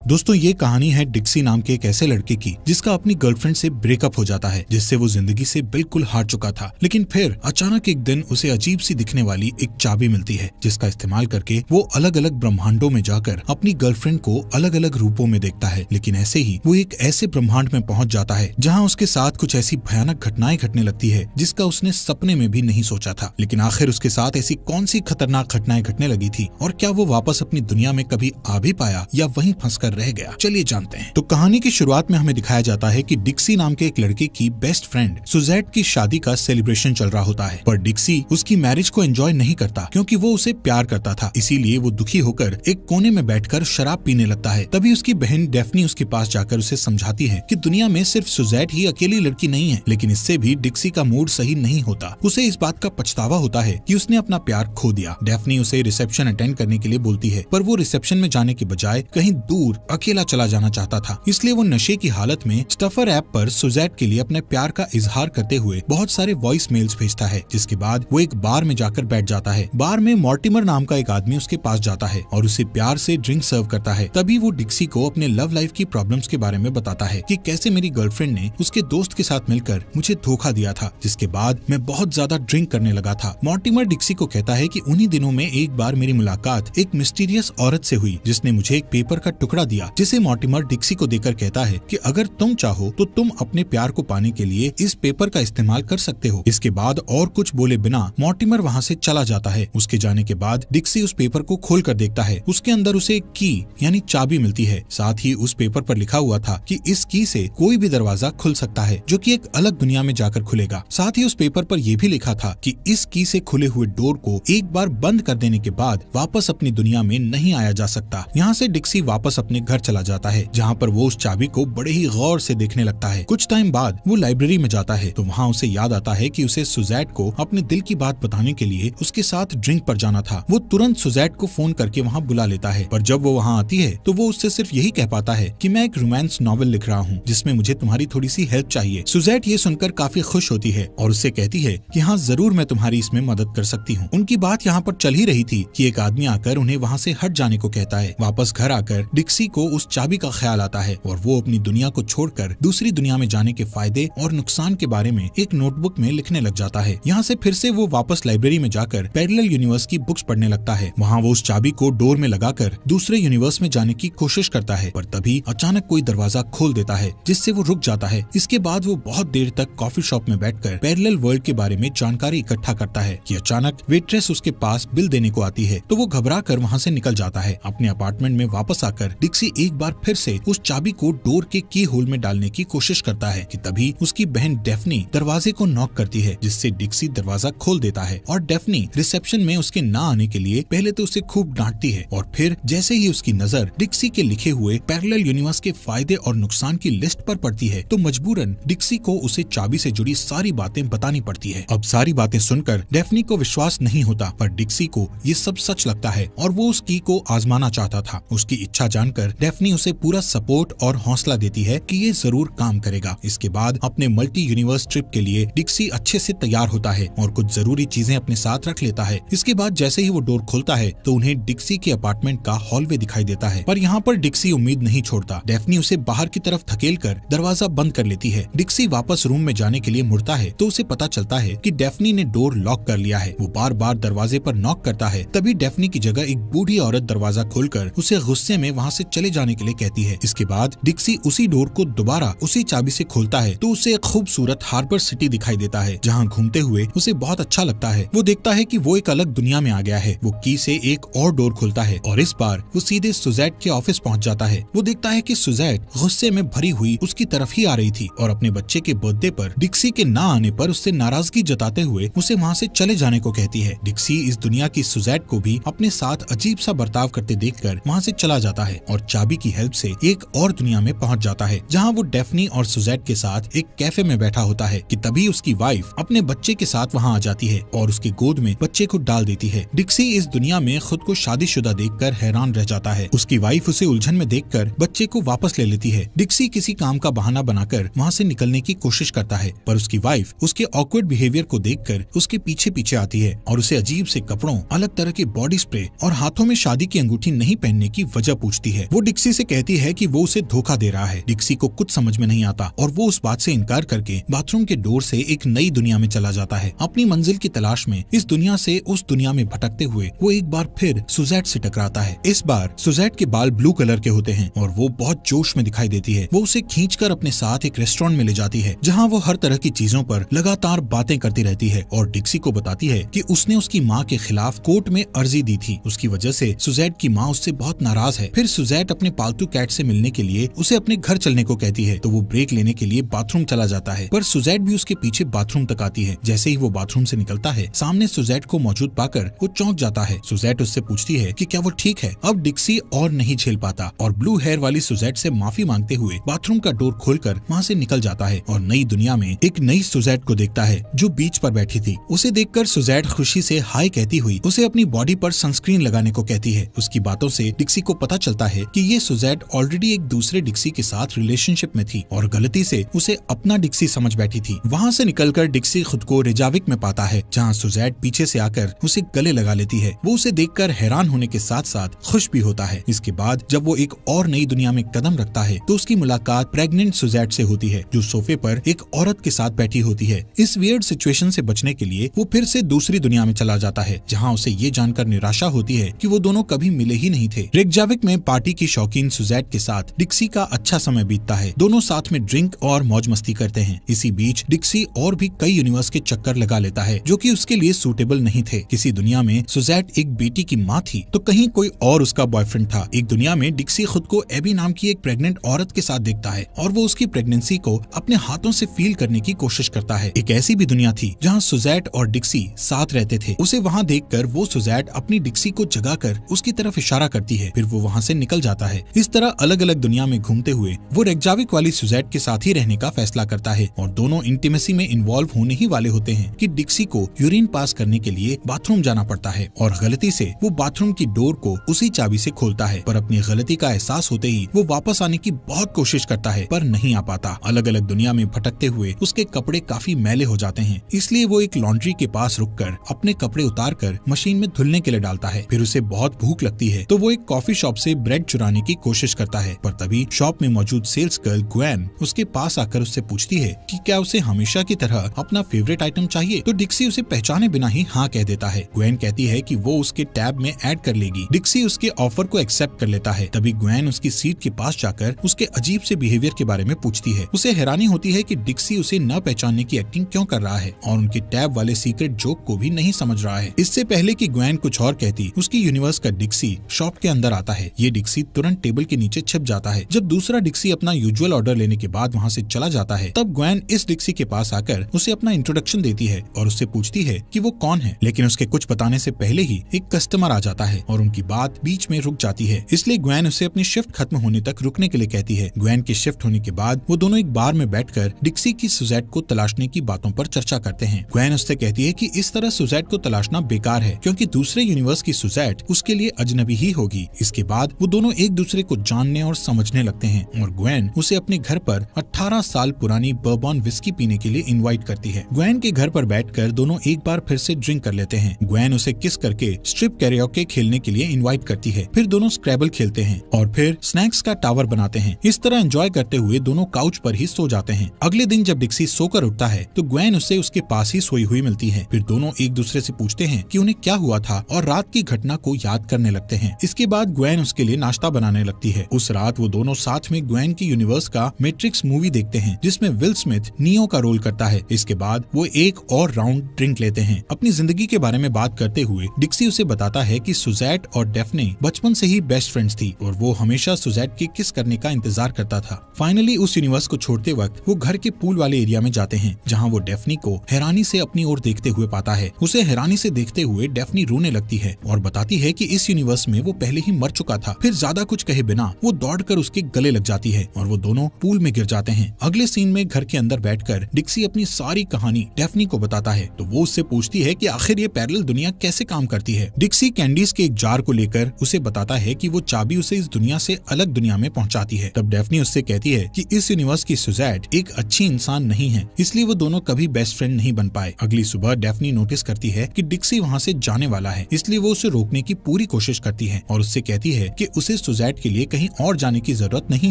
दोस्तों ये कहानी है डिक्सी नाम के एक ऐसे लड़के की जिसका अपनी गर्लफ्रेंड से ब्रेकअप हो जाता है, जिससे वो जिंदगी से बिल्कुल हार चुका था। लेकिन फिर अचानक एक दिन उसे अजीब सी दिखने वाली एक चाबी मिलती है, जिसका इस्तेमाल करके वो अलग अलग ब्रह्मांडों में जाकर अपनी गर्लफ्रेंड को अलग अलग रूपों में देखता है। लेकिन ऐसे ही वो एक ऐसे ब्रह्मांड में पहुंच जाता है जहाँ उसके साथ कुछ ऐसी भयानक घटनाएं घटने लगती है जिसका उसने सपने में भी नहीं सोचा था। लेकिन आखिर उसके साथ ऐसी कौन सी खतरनाक घटनाएं घटने लगी थी और क्या वो वापस अपनी दुनिया में कभी आ भी पाया या वहीं फंसकर रह गया, चलिए जानते हैं। तो कहानी की शुरुआत में हमें दिखाया जाता है कि डिक्सी नाम के एक लड़के की बेस्ट फ्रेंड सुजैट की शादी का सेलिब्रेशन चल रहा होता है, पर डिक्सी उसकी मैरिज को एंजॉय नहीं करता क्योंकि वो उसे प्यार करता था। इसीलिए वो दुखी होकर एक कोने में बैठकर शराब पीने लगता है। तभी उसकी बहन डेफनी उसके पास जाकर उसे समझाती है कि दुनिया में सिर्फ सुजैट ही अकेली लड़की नहीं है। लेकिन इससे भी डिक्सी का मूड सही नहीं होता। उसे इस बात का पछतावा होता है कि उसने अपना प्यार खो दिया। डेफनी उसे रिसेप्शन अटेंड करने के लिए बोलती है, पर वो रिसेप्शन में जाने के बजाय कहीं दूर अकेला चला जाना चाहता था। इसलिए वो नशे की हालत में स्टफर ऐप पर सुजैट के लिए अपने प्यार का इजहार करते हुए बहुत सारे वॉइस मेल्स भेजता है। जिसके बाद वो एक बार में जाकर बैठ जाता है। बार में मॉर्टिमर नाम का एक आदमी उसके पास जाता है और उसे प्यार से ड्रिंक सर्व करता है। तभी वो डिक्सी को अपने लव लाइफ की प्रॉब्लम्स के बारे में बताता है कि कैसे मेरी गर्लफ्रेंड ने उसके दोस्त के साथ मिलकर मुझे धोखा दिया था, जिसके बाद मैं बहुत ज्यादा ड्रिंक करने लगा था। मॉर्टिमर डिक्सी को कहता है कि उन्हीं दिनों में एक बार मेरी मुलाकात एक मिस्टीरियस औरत से हुई जिसने मुझे एक पेपर का टुकड़ा दिया, जिसे मॉर्टिमर डिक्सी को देकर कहता है कि अगर तुम चाहो तो तुम अपने प्यार को पाने के लिए इस पेपर का इस्तेमाल कर सकते हो। इसके बाद और कुछ बोले बिना मॉर्टिमर वहाँ से चला जाता है। उसके जाने के बाद डिक्सी उस पेपर को खोलकर देखता है। उसके अंदर उसे एक की यानी चाबी मिलती है। साथ ही उस पेपर पर लिखा हुआ था कि इस की से कोई भी दरवाजा खुल सकता है जो कि एक अलग दुनिया में जाकर खुलेगा। साथ ही उस पेपर पर यह भी लिखा था कि इस की से खुले हुए डोर को एक बार बंद कर देने के बाद वापस अपनी दुनिया में नहीं आया जा सकता। यहाँ से डिक्सी वापस अपने घर चला जाता है, जहाँ पर वो उस चाबी को बड़े ही गौर से देखने लगता है। कुछ टाइम बाद वो लाइब्रेरी में जाता है तो वहाँ उसे याद आता है कि उसे सुजैट को अपने दिल की बात बताने के लिए उसके साथ ड्रिंक पर जाना था। वो तुरंत सुजैट को फोन करके वहाँ बुला लेता है, पर जब वो वहाँ आती है तो वो उससे सिर्फ यही कह पाता है कि मैं एक रोमांस नॉवेल लिख रहा हूँ जिसमें मुझे तुम्हारी थोड़ी सी हेल्प चाहिए। सुजैट ये सुनकर काफी खुश होती है और उससे कहती है कि हाँ जरूर मैं तुम्हारी इसमें मदद कर सकती हूँ। उनकी बात यहाँ पर चल ही रही थी कि एक आदमी आकर उन्हें वहाँ से हट जाने को कहता है। वापस घर आकर डिक्सी को उस चाबी का ख्याल आता है और वो अपनी दुनिया को छोड़कर दूसरी दुनिया में जाने के फायदे और नुकसान के बारे में एक नोटबुक में लिखने लग जाता है। यहाँ से फिर से वो वापस लाइब्रेरी में जाकर पैरेलल यूनिवर्स की बुक्स पढ़ने लगता है। वहाँ वो उस चाबी को डोर में लगाकर दूसरे यूनिवर्स में जाने की कोशिश करता है, पर तभी अचानक कोई दरवाजा खोल देता है जिससे वो रुक जाता है। इसके बाद वो बहुत देर तक कॉफी शॉप में बैठकर पैरेलल वर्ल्ड के बारे में जानकारी इकट्ठा करता है कि अचानक वेट्रेस उसके पास बिल देने को आती है तो वो घबरा कर वहाँ से निकल जाता है। अपने अपार्टमेंट में वापस आकर डिक्सी एक बार फिर से उस चाबी को डोर के की होल में डालने की कोशिश करता है कि तभी उसकी बहन डेफनी दरवाजे को नॉक करती है, जिससे डिक्सी दरवाजा खोल देता है और डेफनी रिसेप्शन में उसके ना आने के लिए पहले तो उसे खूब डांटती है और फिर जैसे ही उसकी नजर डिक्सी के लिखे हुए पैरेलल यूनिवर्स के फायदे और नुकसान की लिस्ट पर पड़ती है तो मजबूरन डिक्सी को उसे चाबी से जुड़ी सारी बातें बतानी पड़ती है। अब सारी बातें सुनकर डेफनी को विश्वास नहीं होता, पर डिक्सी को ये सब सच लगता है और वो उस की को आजमाना चाहता था। उसकी इच्छा जानकर डेफनी उसे पूरा सपोर्ट और हौसला देती है कि ये जरूर काम करेगा। इसके बाद अपने मल्टी यूनिवर्स ट्रिप के लिए डिक्सी अच्छे से तैयार होता है और कुछ जरूरी चीजें अपने साथ रख लेता है। इसके बाद जैसे ही वो डोर खोलता है तो उन्हें डिक्सी के अपार्टमेंट का हॉलवे दिखाई देता है, पर यहाँ पर डिक्सी उम्मीद नहीं छोड़ता। डेफनी उसे बाहर की तरफ धकेलकर दरवाजा बंद कर लेती है। डिक्सी वापस रूम में जाने के लिए मुड़ता है तो उसे पता चलता है कि डेफनी ने डोर लॉक कर लिया है। वो बार बार दरवाजे पर नॉक करता है, तभी डेफनी की जगह एक बूढ़ी औरत दरवाजा खोलकर उसे गुस्से में वहाँ से चले जाने के लिए कहती है। इसके बाद डिक्सी उसी डोर को दोबारा उसी चाबी से खोलता है तो उसे एक खूबसूरत हार्बर सिटी दिखाई देता है, जहाँ घूमते हुए उसे बहुत अच्छा लगता है। वो देखता है कि वो एक अलग दुनिया में आ गया है। वो की से एक और डोर खुलता है और इस बार वो सीधे सुजैट के ऑफिस पहुँच जाता है। वो देखता है कि सुजैट गुस्से में भरी हुई उसकी तरफ ही आ रही थी और अपने बच्चे के बर्थडे पर डिक्सी के ना आने पर उससे नाराजगी जताते हुए उसे वहाँ से चले जाने को कहती है। डिक्सी इस दुनिया की सुजैट को भी अपने साथ अजीब सा बर्ताव करते देखकर वहाँ से चला जाता है और चाबी की हेल्प से एक और दुनिया में पहुँच जाता है, जहाँ वो डेफनी और सुजैट के साथ एक कैफे में बैठा होता है कि तभी उसकी वाइफ अपने बच्चे के साथ वहाँ आ जाती है और उसकी गोद में बच्चे को डाल देती है। डिक्सी इस दुनिया में खुद को शादीशुदा देखकर हैरान रह जाता है। उसकी वाइफ उसे उलझन में देखकर बच्चे को वापस ले लेती है। डिक्सी किसी काम का बहाना बनाकर वहाँ से निकलने की कोशिश करता है, पर उसकी वाइफ उसके ऑकवर्ड बिहेवियर को देखकर उसके पीछे पीछे आती है और उसे अजीब से कपड़ों, अलग तरह के बॉडी स्प्रे और हाथों में शादी की अंगूठी नहीं पहनने की वजह पूछती है। वो डिक्सी से कहती है कि वो उसे धोखा दे रहा है। डिक्सी को कुछ समझ में नहीं आता और वो उस बात से इनकार करके बाथरूम के डोर से एक नई दुनिया में चला जाता है। अपनी मंजिल की तलाश में इस दुनिया से उस दुनिया में भटकते हुए वो एक बार फिर सुजैट से टकराता है। इस बार सुजैट के बाल ब्लू कलर के होते हैं और वो बहुत जोश में दिखाई देती है। वो उसे खींचकर अपने साथ एक रेस्टोरेंट में ले जाती है जहाँ वो हर तरह की चीजों पर लगातार बातें करती रहती है और डिक्सी को बताती है कि उसने उसकी माँ के खिलाफ कोर्ट में अर्जी दी थी। उसकी वजह से सुजैट की माँ उससे बहुत नाराज है। फिर सुजैट अपने पालतू कैट से मिलने के लिए उसे अपने घर चलने को कहती है तो वो ब्रेक लेने के लिए बाथरूम चला जाता है, पर सुजैट भी उसके पीछे बाथरूम तक आती है। जैसे ही वो बाथरूम से निकलता है, सामने सुजैट को मौजूद पाकर वो चौंक जाता है। सुजैट उससे पूछती है कि क्या वो ठीक है। अब डिक्सी और नहीं झेल पाता और ब्लू हेयर वाली सुजैट से माफी मांगते हुए बाथरूम का डोर खोलकर वहाँ से निकल जाता है और नई दुनिया में एक नई सुजैट को देखता है जो बीच पर बैठी थी। उसे देखकर सुजैट खुशी से हाय कहती हुई उसे अपनी बॉडी पर सनस्क्रीन लगाने को कहती है। उसकी बातों से डिक्सी को पता चलता है कि ये सुजैट ऑलरेडी एक दूसरे डिक्सी के साथ रिलेशनशिप में थी और गलती से उसे अपना डिक्सी समझ बैठी थी। वहाँ से निकलकर डिक्सी खुद को रेजाविक में पाता है जहाँ सुजैट पीछे से आकर उसे गले लगा लेती है। वो उसे देखकर हैरान होने के साथ साथ खुश भी होता है। इसके बाद जब वो एक और नई दुनिया में कदम रखता है तो उसकी मुलाकात प्रेग्नेंट सुजैट से होती है जो सोफे पर एक औरत के साथ बैठी होती है। इस वियर्ड सिचुएशन से बचने के लिए वो फिर से दूसरी दुनिया में चला जाता है जहाँ उसे ये जानकर निराशा होती है कि वो दोनों कभी मिले ही नहीं थे। रेकजाविक में पार्टी की शौकीन सुजैट के साथ डिक्सी का अच्छा समय बीतता है। दोनों साथ में ड्रिंक और मौज मस्ती करते हैं। इसी बीच डिक्सी और भी कई यूनिवर्स के चक्कर लगा लेता है जो कि उसके लिए सूटेबल नहीं थे। किसी दुनिया में सुजैट एक बेटी की माँ थी तो कहीं कोई और उसका बॉयफ्रेंड था। एक दुनिया में डिक्सी खुद को एबी नाम की एक प्रेग्नेंट औरत के साथ देखता है और वो उसकी प्रेगनेंसी को अपने हाथों से फील करने की कोशिश करता है। एक ऐसी भी दुनिया थी जहाँ सुजैट और डिक्सी साथ रहते थे। उसे वहाँ देखकर वो सुजैट अपनी डिक्सी को जगाकर उसकी तरफ इशारा करती है, फिर वो वहाँ से निकल जाता है। इस तरह अलग अलग दुनिया में घूमते हुए वो रेकजाविक वाली सुजैट के साथ ही रहने का फैसला करता है और दोनों इंटीमेसी में इन्वॉल्व होने ही वाले होते हैं कि डिक्सी को यूरिन पास करने के लिए बाथरूम जाना पड़ता है और गलती से वो बाथरूम की डोर को उसी चाबी से खोलता है, पर अपनी गलती का एहसास होते ही वो वापस आने की बहुत कोशिश करता है पर नहीं आ पाता। अलग अलग दुनिया में भटकते हुए उसके कपड़े काफी मैले हो जाते हैं, इसलिए वो एक लॉन्ड्री के पास रुककर अपने कपड़े उतार कर मशीन में धुलने के लिए डालता है। फिर उसे बहुत भूख लगती है तो वो एक कॉफी शॉप से ब्रेड चुराने की कोशिश करता है, पर तभी शॉप में मौजूद सेल्स गर्ल ग्वेन उसके पास आकर उससे पूछती है कि क्या उसे हमेशा की तरह अपना फेवरेट आइटम चाहिए, तो डिक्सी उसे पहचाने बिना ही हाँ कह देता है। ग्वेन कहती है कि वो उसके टैब में ऐड कर लेगी। डिक्सी उसके ऑफर को एक्सेप्ट कर लेता है। तभी ग्वेन उसकी सीट के पास जाकर उसके अजीब से बिहेवियर के बारे में पूछती है। उसे हैरानी होती है कि डिक्सी उसे न पहचानने की एक्टिंग क्यों कर रहा है और उनके टैब वाले सीक्रेट जोक को भी नहीं समझ रहा है। इससे पहले कि ग्वेन कुछ और कहती, उसकी यूनिवर्स का डिक्सी शॉप के अंदर आता है। ये डिक्सी तुरंत टेबल के नीचे छिप जाता है। जब दूसरा डिक्सी अपना यूजुअल ऑर्डर लेने के बाद वहाँ से चला जाता है तब ग्वेन इस डिक्सी के पास आकर उसे अपना इंट्रोडक्शन देती है और उससे पूछती है कि वो कौन है, लेकिन उसके कुछ बताने से पहले ही एक कस्टमर आ जाता है और उनकी बात बीच में रुक जाती है। इसलिए ग्वेन उसे अपनी शिफ्ट खत्म होने तक रुकने के लिए कहती है। ग्वेन के शिफ्ट होने के बाद वो दोनों एक बार में बैठकर डिक्सी की सुजैट को तलाशने की बातों पर चर्चा करते हैं। ग्वेन उससे कहती है कि इस तरह सुजैट को तलाशना बेकार है क्योंकि दूसरे यूनिवर्स की सुजैट उसके लिए अजनबी ही होगी। इसके बाद वो दोनों एक दूसरे को जानने और समझने लगते हैं और ग्वेन उसे अपने घर पर 18 साल पुरानी बर्बन विस्की पीने के लिए इनवाइट करती है। ग्वेन के घर पर बैठकर दोनों एक बार फिर से ड्रिंक कर लेते हैं। ग्वेन उसे किस करके स्ट्रिप कैरियोके खेलने के लिए इनवाइट करती है। फिर दोनों स्क्रैबल खेलते हैं और फिर स्नैक्स का टावर बनाते हैं। इस तरह एंजॉय करते हुए दोनों काउच पर ही सो जाते हैं। अगले दिन जब डिक्सी सोकर उठता है तो ग्वेन उसे उसके पास ही सोई हुई मिलती है। फिर दोनों एक दूसरे से पूछते हैं कि उन्हें क्या हुआ था और रात की घटना को याद करने लगते हैं। इसके बाद ग्वेन उसके लिए नाश्ता बनाने लगती है। उस रात वो दोनों साथ में ग्वेन की यूनिवर्स का मैट्रिक्स मूवी देखते हैं जिसमें विल स्मिथ नियो का रोल करता है। इसके बाद वो एक और राउंड ड्रिंक लेते हैं। अपनी जिंदगी के बारे में बात करते हुए डिक्सी उसे बताता है कि सुजैट और डेफ्ने बचपन से ही बेस्ट फ्रेंड्स थी और वो हमेशा सुजैट के किस करने का इंतजार करता था। फाइनली उस यूनिवर्स को छोड़ते वक्त वो घर के पूल वाले एरिया में जाते हैं जहाँ वो डेफ्नी को हैरानी से अपनी ओर देखते हुए पाता है। उसे हैरानी से देखते हुए डेफ्नी रोने लगती है और बताती है कि इस यूनिवर्स में वो पहले ही मर चुका था। फिर ज्यादा कुछ कहे बिना वो दौड़कर उसके गले लग जाती है और वो दोनों पूल में गिर जाते हैं। अगले सीन में घर के अंदर बैठकर डिक्सी अपनी सारी कहानी डेफ्नी को बताता है तो वो उससे पूछती है कि आखिर ये पैरेलल दुनिया कैसे काम करती है। डिक्सी कैंडीज के एक जार को लेकर उसे बताता है कि वो चाबी उसे इस दुनिया से अलग दुनिया में पहुंचाती है। तब डेफ्नी उससे कहती है कि इस यूनिवर्स की सुजैट एक अच्छी इंसान नहीं है, इसलिए वो दोनों कभी बेस्ट फ्रेंड नहीं बन पाए। अगली सुबह डेफ्नी नोटिस करती है कि डिक्सी वहाँ से जाने वाला है, इसलिए वो उसे रोकने की पूरी कोशिश करती है और उससे कहती है कि उसे सुजैट के लिए कहीं और जाने की जरूरत नहीं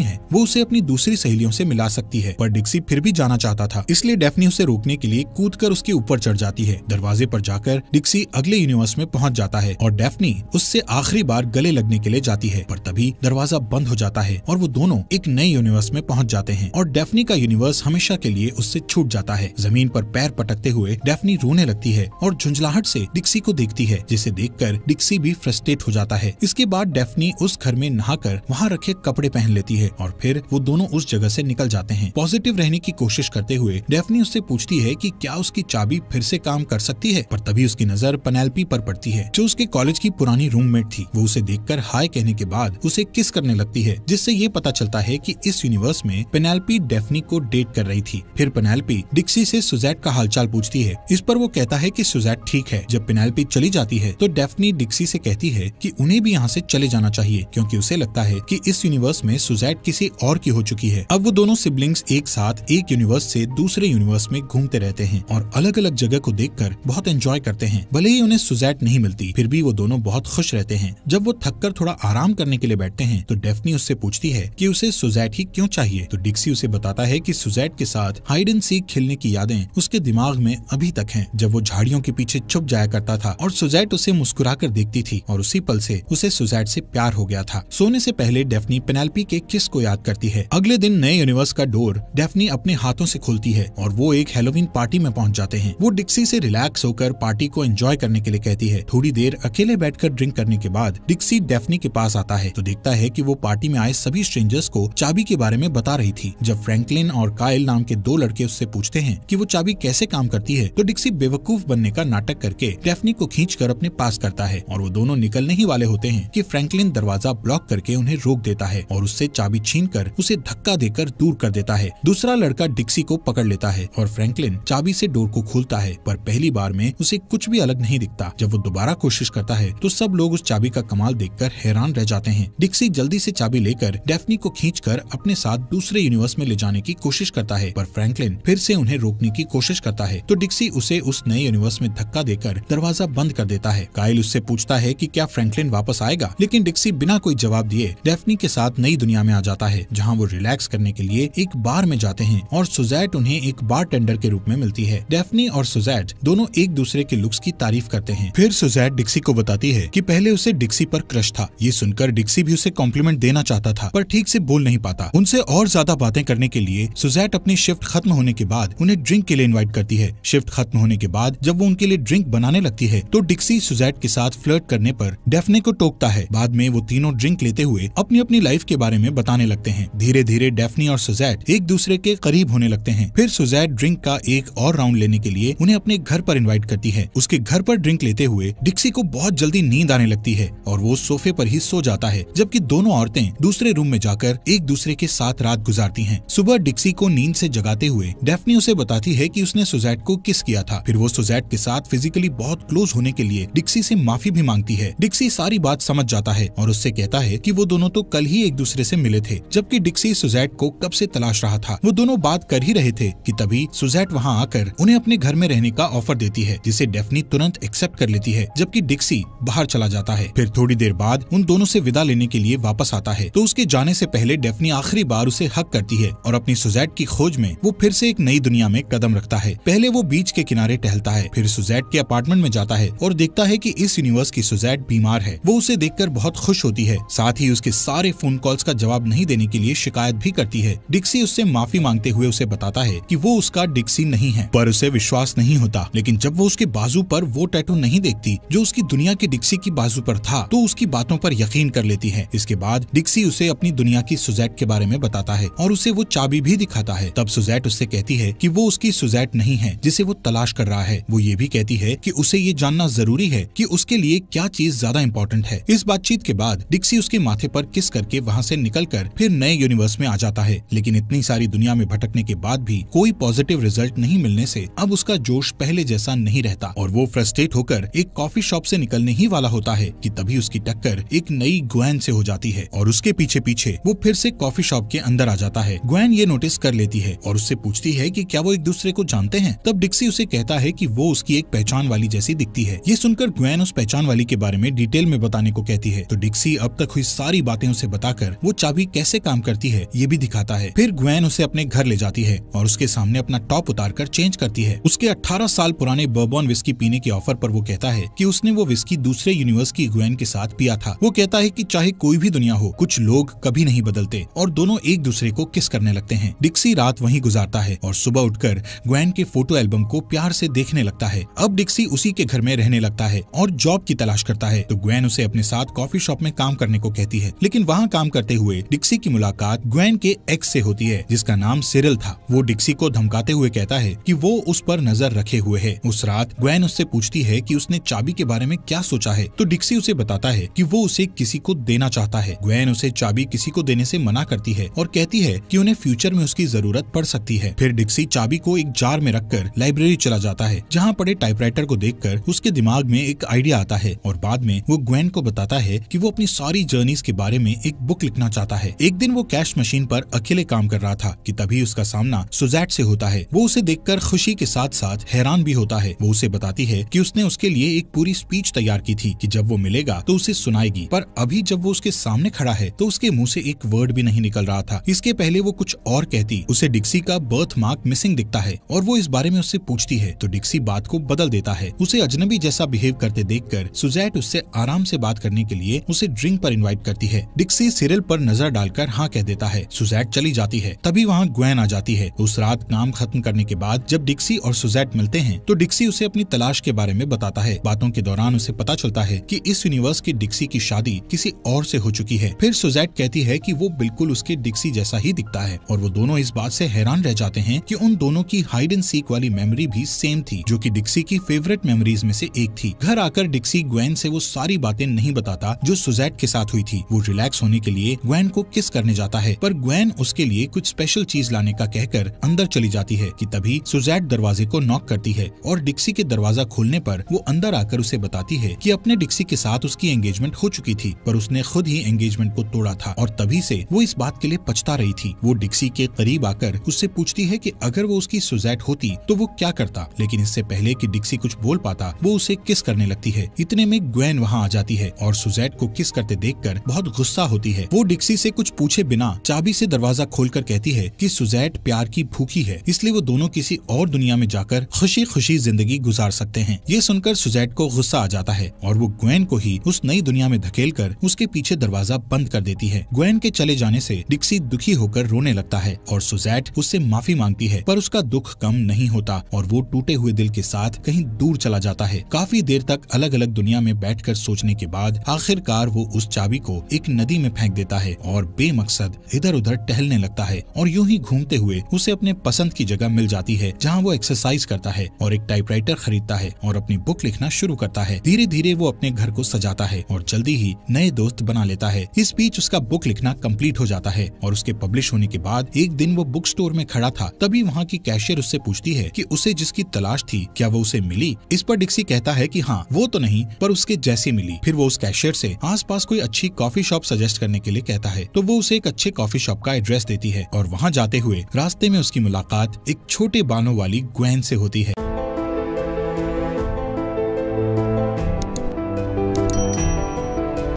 है, वो उसे अपनी दूसरी सहेलियों से मिला सकती है। पर डिक्सी फिर भी जाना चाहता था, इसलिए डेफनी उसे रोकने के लिए कूदकर उसके ऊपर चढ़ जाती है। दरवाजे पर जाकर डिक्सी अगले यूनिवर्स में पहुंच जाता है और डेफनी उससे आखिरी बार गले लगने के लिए जाती है, पर तभी दरवाजा बंद हो जाता है और वो दोनों एक नए यूनिवर्स में पहुंच जाते हैं और डेफनी का यूनिवर्स हमेशा के लिए उससे छूट जाता है। जमीन पर पैर पटकते हुए डेफनी रोने लगती है और झुंझलाहट से डिक्सी को देखती है, जिसे देखकर डिक्सी भी फ्रस्ट्रेट हो जाता है। इसके बाद डेफनी उस घर में नहाकर वहाँ रखे कपड़े पहन लेती है और फिर वो दोनों उस जगह से निकल जाते हैं। पॉजिटिव रहने की कोशिश करते हुए डेफनी उससे पूछती है कि क्या उसकी चाबी फिर से काम कर सकती है, पर तभी उसकी नजर पेनेलोपी पर पड़ती है, जो उसके कॉलेज की पुरानी रूममेट थी। वो उसे देखकर हाय कहने के बाद उसे किस करने लगती है, जिससे ये पता चलता है कि इस यूनिवर्स में पेनेलोपी डेफनी को डेट कर रही थी। फिर पेनेलोपी डिक्सी से सुजैट का हालचाल पूछती है। इस पर वो कहता है कि सुजैट ठीक है। जब पेनेलोपी चली जाती है तो डेफनी डिक्सी से कहती है कि उन्हें भी यहाँ से चले जाना चाहिए, क्योंकि उसे लगता है कि इस यूनिवर्स में सुजैट किसी और की हो चुकी है। अब वो दोनों सिबलिंग्स एक साथ एक यूनिवर्स से दूसरे यूनिवर्स में घूमते रहते हैं और अलग अलग जगह को देखकर बहुत एंजॉय करते हैं। भले ही उन्हें सुजैट नहीं मिलती, फिर भी वो दोनों बहुत खुश रहते हैं। जब वो थककर थोड़ा आराम करने के लिए बैठते हैं तो डेफनी उससे पूछती है कि उसे सुजैट ही क्यों चाहिए, तो डिक्सी उसे बताता है कि सुजैट के साथ हाइड एंड सीक खेलने की यादें उसके दिमाग में अभी तक हैं, जब वो झाड़ियों के पीछे छुप जाया करता था और सुजैट उसे मुस्कुराकर देखती थी और उसी पल से उसे सुजैट से प्यार हो गया था। सोने से पहले डेफनी पेनेलोपी के किस को याद करती है। अगले दिन नए यूनिवर्स का डोर डेफनी अपने हाथों से खोलती है और वो एक हैलोवीन पार्टी में पहुंच जाते हैं। वो डिक्सी से रिलैक्स होकर पार्टी को एंजॉय करने के लिए कहती है। थोड़ी देर अकेले बैठकर ड्रिंक करने के बाद डिक्सी डेफनी के पास आता है तो देखता है कि वो पार्टी में आए सभी स्ट्रेंजर्स को चाबी के बारे में बता रही थी। जब फ्रैंकलिन और काइल नाम के दो लड़के उससे पूछते हैं कि वो चाबी कैसे काम करती है, तो डिक्सी बेवकूफ बनने का नाटक करके डेफनी को खींचकर अपने पास करता है और वो दोनों निकलने ही वाले होते हैं कि फ्रैंकलिन दरवाजा ब्लॉक करके उन्हें रोक देता है और उससे चाबी छीनकर उसे धक्का देकर दूर कर देता है। दूसरा लड़का डिक्सी को पकड़ लेता है और फ्रैंकलिन चाबी से डोर को खोलता है, पर पहली बार में उसे कुछ भी अलग नहीं दिखता। जब वो दोबारा कोशिश करता है तो सब लोग उस चाबी का कमाल देखकर हैरान रह जाते हैं। डिक्सी जल्दी से चाबी लेकर डेफनी को खींचकर अपने साथ दूसरे यूनिवर्स में ले जाने की कोशिश करता है, पर फ्रैंकलिन फिर से उन्हें रोकने की कोशिश करता है तो डिक्सी उसे उस नए यूनिवर्स में धक्का देकर दरवाजा बंद कर देता है। काइल उससे पूछता है कि क्या फ्रैंकलिन वापस आएगा, लेकिन डिक्सी बिना कोई जवाब दिए डेफनी के साथ नई दुनिया में आ जाता है, जहाँ वो रिलैक्स करने के लिए एक बार में जाते हैं और सुजैट उन्हें एक बारटेंडर के रूप में मिलती है। डेफनी और सुजैट दोनों एक दूसरे के लुक्स की तारीफ करते हैं। फिर सुजैट डिक्सी को बताती है कि पहले उसे डिक्सी पर क्रश था। ये सुनकर डिक्सी भी उसे कॉम्प्लीमेंट देना चाहता था, पर ठीक से बोल नहीं पाता। उनसे और ज्यादा बातें करने के लिए सुजैट अपनी शिफ्ट खत्म होने के बाद उन्हें ड्रिंक के लिए इनवाइट करती है। शिफ्ट खत्म होने के बाद जब वो उनके लिए ड्रिंक बनाने लगती है तो डिक्सी सुजैट के साथ फ्लर्ट करने पर डेफनी को टोकता है। बाद में वो तीनों ड्रिंक लेते हुए अपनी अपनी लाइफ के बारे में बताने लगते हैं। धीरे धीरे डेफनी और सुजैट एक दूसरे के करीब होने लगते हैं। फिर सुजैट ड्रिंक का एक और राउंड लेने के लिए उन्हें अपने घर पर इनवाइट करती है। उसके घर पर ड्रिंक लेते हुए डिक्सी को बहुत जल्दी नींद आने लगती है और वो सोफे पर ही सो जाता है, जबकि दोनों औरतें दूसरे रूम में जाकर एक दूसरे के साथ रात गुजारती हैं। सुबह डिक्सी को नींद से जगाते हुए डेफनी उसे बताती है कि उसने सुजैट को किस किया था। फिर वो सुजैट के साथ फिजिकली बहुत क्लोज होने के लिए डिक्सी से माफी भी मांगती है। डिक्सी सारी बात समझ जाता है और उससे कहता है कि वो दोनों तो कल ही एक दूसरे से मिले थे, जबकि डिक्सी सुजैट को कब से तलाश रहा था। वो दोनों बात कर ही रहे थे कि तभी सुजैट वहाँ आकर उन्हें अपने घर में रहने का ऑफर देती है, जिसे डेफनी तुरंत एक्सेप्ट कर लेती है, जबकि डिक्सी बाहर चला जाता है। फिर थोड़ी देर बाद उन दोनों से विदा लेने के लिए वापस आता है तो उसके जाने से पहले डेफनी आखिरी बार उसे हक करती है और अपनी सुजैट की खोज में वो फिर से एक नई दुनिया में कदम रखता है। पहले वो बीच के किनारे टहलता है, फिर सुजैट के अपार्टमेंट में जाता है और देखता है कि इस यूनिवर्स की सुजैट बीमार है। वो उसे देखकर बहुत खुश होती है, साथ ही उसके सारे फोन कॉल्स का जवाब नहीं देने के लिए शिकायत भी करती है। डिक्सी उससे माफी मांगते हुए उसे बताता है कि वो उसका डिक्सी नहीं है, पर उसे विश्वास नहीं होता। लेकिन जब वो उसके बाजू पर वो टैटू नहीं देखती जो उसकी दुनिया के डिक्सी की बाजू पर था, तो उसकी बातों पर यकीन कर लेती है। इसके बाद डिक्सी उसे अपनी दुनिया की सुजैट के बारे में बताता है और उसे वो चाबी भी दिखाता है। तब सुजैट उससे कहती है कि वो उसकी सुजैट नहीं है जिसे वो तलाश कर रहा है। वो ये भी कहती है कि उसे ये जानना जरूरी है कि उसके लिए क्या चीज ज्यादा इम्पोर्टेंट है। इस बातचीत के बाद डिक्सी उसके माथे पर किस करके वहाँ से निकलकर फिर नए यूनिवर्स में आ जाता है। लेकिन इतनी सारी दुनिया में भटकने के बाद भी कोई पॉजिटिव रिजल्ट नहीं मिलने से अब उसका जोश पहले जैसा नहीं रहता और वो फ्रस्ट्रेट होकर एक कॉफी शॉप से निकलने ही वाला होता है कि तभी उसकी टक्कर एक नई ग्वेन से हो जाती है और उसके पीछे पीछे वो फिर से कॉफी शॉप के अंदर आ जाता है। ग्वेन ये नोटिस कर लेती है और उससे पूछती है कि क्या वो एक दूसरे को जानते हैं। तब डिक्सी उसे कहता है कि वो उसकी एक पहचान वाली जैसी दिखती है। ये सुनकर ग्वेन उस पहचान वाली के बारे में डिटेल में बताने को कहती है तो डिक्सी अब तक हुई सारी बातें उसे बताकर वो चाबी कैसे काम करती है ये भी दिखाता है। फिर ग्वेन उसे अपने घर ले जाती है और उसके सामने अपना टॉप उतारकर चेंज करती है। उसके 18 साल पुराने बर्बन विस्की पीने के ऑफर पर वो कहता है कि उसने वो विस्की दूसरे यूनिवर्स की ग्वेन के साथ पिया था। वो कहता है कि चाहे कोई भी दुनिया हो, कुछ लोग कभी नहीं बदलते, और दोनों एक दूसरे को किस करने लगते हैं। डिक्सी रात वहीं गुजारता है और सुबह उठकर ग्वेन के फोटो एल्बम को प्यार से देखने लगता है। अब डिक्सी उसी के घर में रहने लगता है और जॉब की तलाश करता है, तो ग्वेन उसे अपने साथ कॉफी शॉप में काम करने को कहती है। लेकिन वहाँ काम करते हुए डिक्सी की मुलाकात ग्वेन के एक्स से होती है, जिसका नाम सिरिल था। वो डिक्सी को धमकाते हुए कहता है कि वो उस पर नजर रखे हुए है। उस रात ग्वेन उससे पूछती है कि उसने चाबी के बारे में क्या सोचा है, तो डिक्सी उसे बताता है कि वो उसे किसी को देना चाहता है। ग्वेन उसे चाबी किसी को देने से मना करती है और कहती है कि उन्हें फ्यूचर में उसकी जरूरत पड़ सकती है। फिर डिक्सी चाबी को एक जार में रखकर लाइब्रेरी चला जाता है, जहाँ पड़े टाइपराइटर को देखकर उसके दिमाग में एक आइडिया आता है और बाद में वो ग्वेन को बताता है कि वो अपनी सारी जर्नीज के बारे में एक बुक लिखना चाहता है। एक दिन वो कैश मशीन पर अकेले काम कर रहा था कि तभी उसका सामना सुजैट से होता है। वो उसे देखकर खुशी के साथ साथ हैरान भी होता है। वो उसे बताती है कि उसने उसके लिए एक पूरी स्पीच तैयार की थी कि जब वो मिलेगा तो उसे सुनाएगी, पर अभी जब वो उसके सामने खड़ा है तो उसके मुंह से एक वर्ड भी नहीं निकल रहा था। इसके पहले वो कुछ और कहती, उसे डिक्सी का बर्थ मार्क मिसिंग दिखता है और वो इस बारे में उससे पूछती है, तो डिक्सी बात को बदल देता है। उसे अजनबी जैसा बिहेव करते देखकर सुजैट उससे आराम से बात करने के लिए उसे ड्रिंक पर इनवाइट करती है। डिक्सी सिरिल पर नजर डालकर हाँ कह देता है। सुजैट चली जाती है, तभी वहाँ ग्वेन आ जाती है। उस रात काम खत्म करने के बाद जब डिक्सी और सुजैट मिलते हैं तो डिक्सी उसे अपनी तलाश के बारे में बताता है। बातों के दौरान उसे पता चलता है कि इस यूनिवर्स की डिक्सी की शादी किसी और से हो चुकी है। फिर सुजैट कहती है कि वो बिल्कुल उसके डिक्सी जैसा ही दिखता है और वो दोनों इस बात से हैरान रह जाते हैं कि उन दोनों की हाइड एंड सीक वाली मेमोरी भी सेम थी, जो कि डिक्सी की फेवरेट मेमोरीज में से एक थी। घर आकर डिक्सी ग्वेन से वो सारी बातें नहीं बताता जो सुजैट के साथ हुई थी। वो रिलैक्स होने के लिए ग्वेन को किस करने जाता है, पर ग्वेन उसके लिए कुछ स्पेशल चीज लाने का कहकर अंदर चली जाती है कि तभी सुजैट दरवाजे को नॉक करती है और डिक्सी के दरवाजा खोलने पर वो अंदर आकर उसे बताती है कि अपने डिक्सी के साथ उसकी एंगेजमेंट हो चुकी थी, पर उसने खुद ही एंगेजमेंट को तोड़ा था और तभी से वो इस बात के लिए पछता रही थी। वो डिक्सी के करीब आकर उससे पूछती है कि अगर वो उसकी सुजैट होती तो वो क्या करता, लेकिन इससे पहले कि डिक्सी कुछ बोल पाता वो उसे किस करने लगती है। इतने में ग्वेन वहाँ आ जाती है और सुजैट को किस करते देखकर बहुत गुस्सा होती है। वो डिक्सी से कुछ पूछे बिना चाबी से दरवाजा खोलकर कहती है कि सुजैट प्यार की भूखी है, इसलिए वो दोनों किसी और दुनिया में जाकर खुशी खुशी जिंदगी गुजार सकते हैं। ये सुनकर सुजैट को गुस्सा आ जाता है और वो ग्वेन को ही उस नई दुनिया में धकेलकर उसके पीछे दरवाजा बंद कर देती है। ग्वेन के चले जाने से डिक्सी दुखी होकर रोने लगता है और सुजैट उससे माफी मांगती है, पर उसका दुख कम नहीं होता और वो टूटे हुए दिल के साथ कहीं दूर चला जाता है। काफी देर तक अलग अलग दुनिया में बैठकर सोचने के बाद आखिरकार वो उस चाबी को एक नदी में फेंक देता है और बेमकसद इधर उधर टहलने लगता है और यूं ही घूमते हुए उसे अपने पसंद की जगह मिल जाती है, जहाँ वो एक्सरसाइज करता है और एक टाइपराइटर खरीदता है और अपनी बुक लिखना शुरू करता है। धीरे धीरे वो अपने घर को सजाता है और जल्दी ही नए दोस्त बना लेता है। इस बीच उसका बुक लिखना कंप्लीट हो जाता है और उसके पब्लिश होने के बाद एक दिन वो बुक स्टोर में खड़ा था, तभी वहाँ की कैशियर उससे पूछती है कि उसे जिसकी तलाश थी क्या वो उसे मिली। इस पर डिक्सी कहता है कि हाँ वो तो नहीं, पर उसके जैसी मिली। फिर वो उस कैशियर से आसपास कोई अच्छी कॉफी शॉप सजेस्ट करने के लिए कहता है, तो वो उसे एक अच्छे कॉफी शॉप का एड्रेस देती है और वहाँ जाते हुए रास्ते में उसकी मुलाकात एक छोटे बालों वाली ग्वेन से होती है।